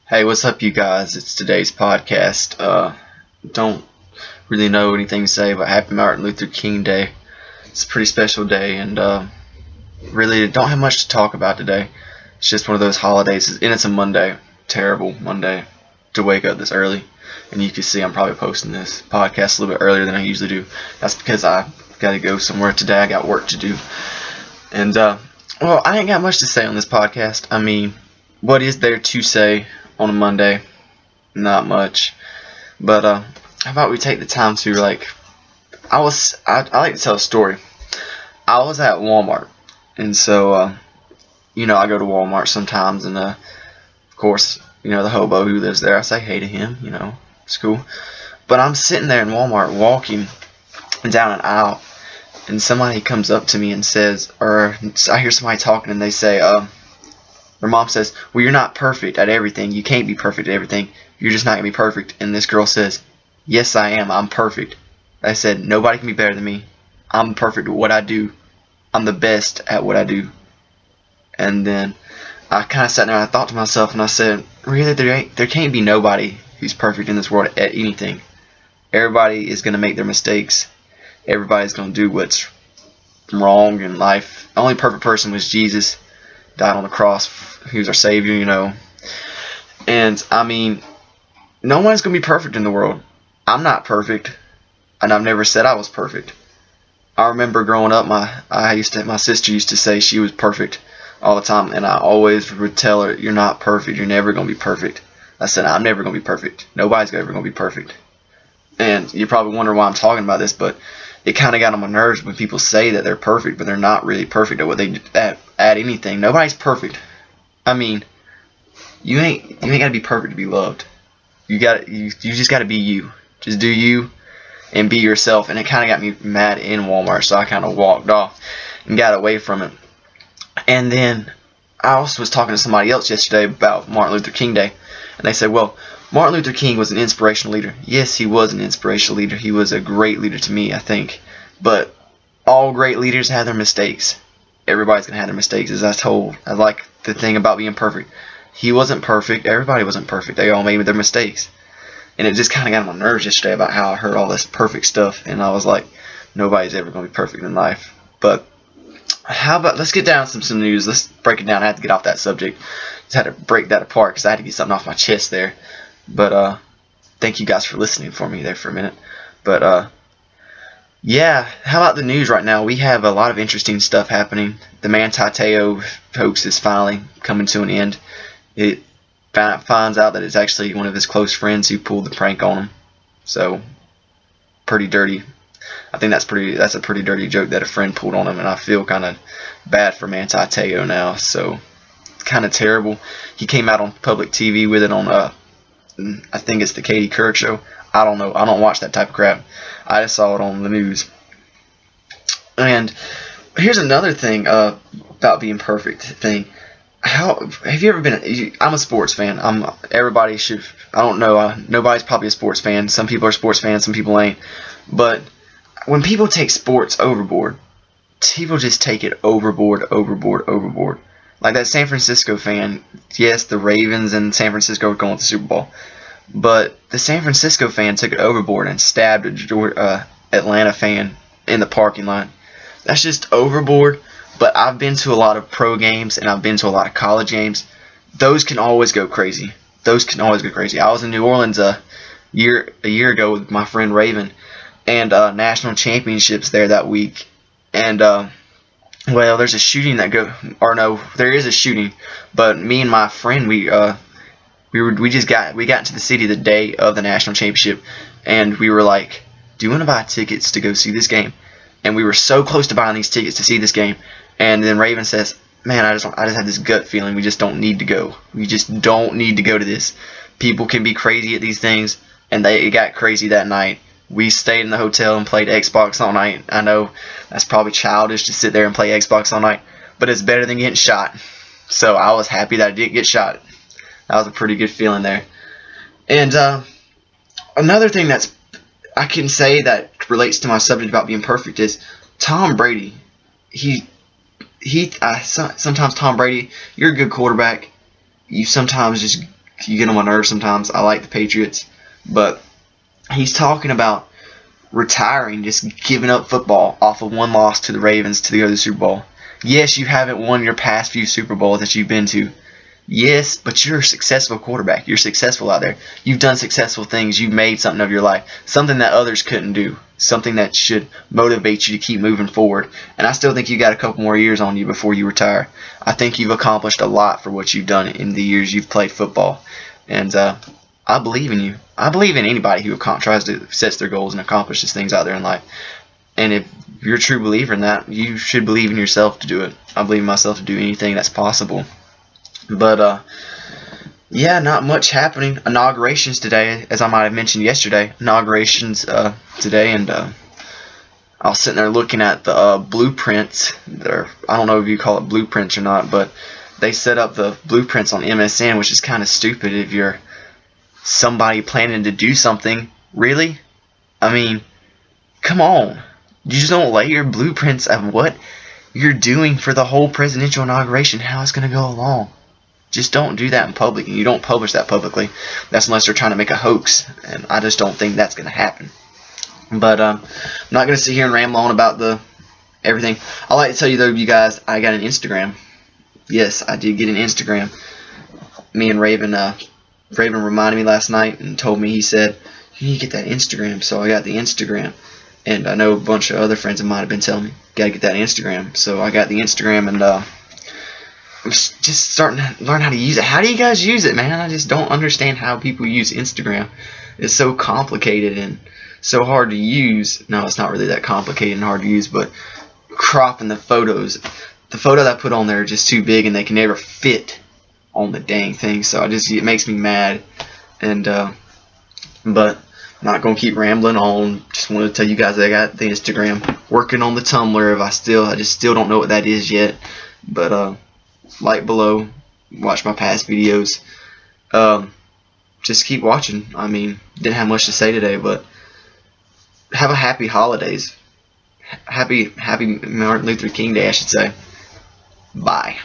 Hey, what's up, you guys? It's today's podcast. Don't really know anything to say, but Happy Martin Luther King Day. It's a pretty special day, and really don't have much to talk about today. It's just one of those holidays, and it's a Monday. Terrible Monday to wake up this early. And you can see I'm probably posting this podcast a little bit earlier than I usually do. That's because I got to go somewhere today. I got work to do. And, well, I ain't got much to say on this podcast. I mean, what is there to say on a Monday? Not much. But how about we take the time to I like to tell a story. I was at Walmart, and so I go to Walmart sometimes, and of course the hobo who lives there, I say hey to him. It's cool. But I'm sitting there in Walmart walking down an aisle, and somebody comes up to me and says, or I hear somebody talking, and they say, their mom says, well, you're not perfect at everything. You can't be perfect at everything. You're just not going to be perfect. And this girl says, yes, I am. I'm perfect. I said, nobody can be better than me. I'm perfect at what I do. I'm the best at what I do. And then I kind of sat there and I thought to myself, and I said, really, there can't be nobody who's perfect in this world at anything. Everybody is going to make their mistakes. Everybody's going to do what's wrong in life. The only perfect person was Jesus. Died on the cross. He was our Savior, And, I mean, no one's going to be perfect in the world. I'm not perfect, and I've never said I was perfect. I remember growing up, my sister used to say she was perfect all the time, and I always would tell her, you're not perfect. You're never going to be perfect. I said, I'm never going to be perfect. Nobody's ever going to be perfect. And you probably wonder why I'm talking about this, but it kind of got on my nerves when people say that they're perfect, but they're not really perfect at what they do at anything. Nobody's perfect. I mean, you ain't got to be perfect to be loved. You just got to be you. Just do you and be yourself. And it kind of got me mad in Walmart, so I kind of walked off and got away from it. And then I also was talking to somebody else yesterday about Martin Luther King Day, and they said, well, Martin Luther King was an inspirational leader. Yes, he was an inspirational leader. He was a great leader to me, I think. But all great leaders have their mistakes. Everybody's going to have their mistakes, as I told. I like the thing about being perfect. He wasn't perfect. Everybody wasn't perfect. They all made their mistakes. And it just kind of got on my nerves yesterday about how I heard all this perfect stuff. And I was like, nobody's ever going to be perfect in life. But how about, let's get down to some news. Let's break it down. I had to get off that subject. Just had to break that apart because I had to get something off my chest there. But thank you guys for listening for me there for a minute. But yeah, how about the news right now? We have a lot of interesting stuff happening. The Manti Te'o hoax is finally coming to an end. It finds out that it's actually one of his close friends who pulled the prank on him. So, pretty dirty. I think that's a pretty dirty joke that a friend pulled on him, and I feel kind of bad for Manti Te'o now. So, kind of terrible. He came out on public TV with it on I think it's the Katie Couric show. I don't know. I don't watch that type of crap. I just saw it on the news. And here's another thing about being perfect thing. How have you ever been? I'm a sports fan. Everybody should. I don't know. Nobody's probably a sports fan. Some people are sports fans. Some people ain't. But when people take sports overboard, people just take it overboard. Like that San Francisco fan. Yes, the Ravens and San Francisco are going to the Super Bowl. But the San Francisco fan took it overboard and stabbed a Atlanta fan in the parking lot. That's just overboard. But I've been to a lot of pro games and I've been to a lot of college games. Those can always go crazy. I was in New Orleans a year ago with my friend Raven, and national championships there that week. And well, there's a shooting there is a shooting. But me and my friend, we got into the city the day of the national championship, and we were like, do you want to buy tickets to go see this game? And we were so close to buying these tickets to see this game. And then Raven says, man, I just have this gut feeling we just don't need to go. We just don't need to go to this. People can be crazy at these things, and it got crazy that night. We stayed in the hotel and played Xbox all night. I know that's probably childish to sit there and play Xbox all night, but it's better than getting shot. So I was happy that I didn't get shot. That was a pretty good feeling there. And another thing that's I can say that relates to my subject about being perfect is Tom Brady. Sometimes Tom Brady, you're a good quarterback. You sometimes just you get on my nerves sometimes. I like the Patriots, but he's talking about retiring, just giving up football off of one loss to the Ravens to go to the Super Bowl. Yes, you haven't won your past few Super Bowls that you've been to. Yes, but you're a successful quarterback. You're successful out there. You've done successful things. You've made something of your life. Something that others couldn't do. Something that should motivate you to keep moving forward. And I still think you got a couple more years on you before you retire. I think you've accomplished a lot for what you've done in the years you've played football. And I believe in you. I believe in anybody who tries to set their goals and accomplishes things out there in life. And if you're a true believer in that, you should believe in yourself to do it. I believe in myself to do anything that's possible. But, yeah, not much happening. Inaugurations today, as I might have mentioned yesterday. Inaugurations today, and I was sitting there looking at the blueprints. I don't know if you call it blueprints or not, but they set up the blueprints on MSN, which is kind of stupid if you're somebody planning to do something. Really? I mean, come on. You just don't lay your blueprints of what you're doing for the whole presidential inauguration, how it's going to go along. Just don't do that in public, and you don't publish that publicly. That's unless they're trying to make a hoax, and I just don't think that's going to happen. But I'm not going to sit here and ramble on about everything. I like to tell you, though, you guys, I got an Instagram. Yes, I did get an Instagram. Me and Raven reminded me last night and told me, he said, you need to get that Instagram. So I got the Instagram. And I know a bunch of other friends of mine have been telling me, got to get that Instagram. So I got the Instagram, and I'm just starting to learn how to use it. How do you guys use it, man? I just don't understand how people use Instagram. It's so complicated and so hard to use. No, it's not really that complicated and hard to use, but cropping the photos. The photo that I put on there are just too big, and they can never fit on the dang thing. So it makes me mad. And but I'm not gonna keep rambling on. Just wanted to tell you guys I got the Instagram. Working on the Tumblr. I just still don't know what that is yet. But like below, watch my past videos. Just keep watching. I mean, didn't have much to say today, but have a happy holidays. Happy Martin Luther King Day, I should say. Bye.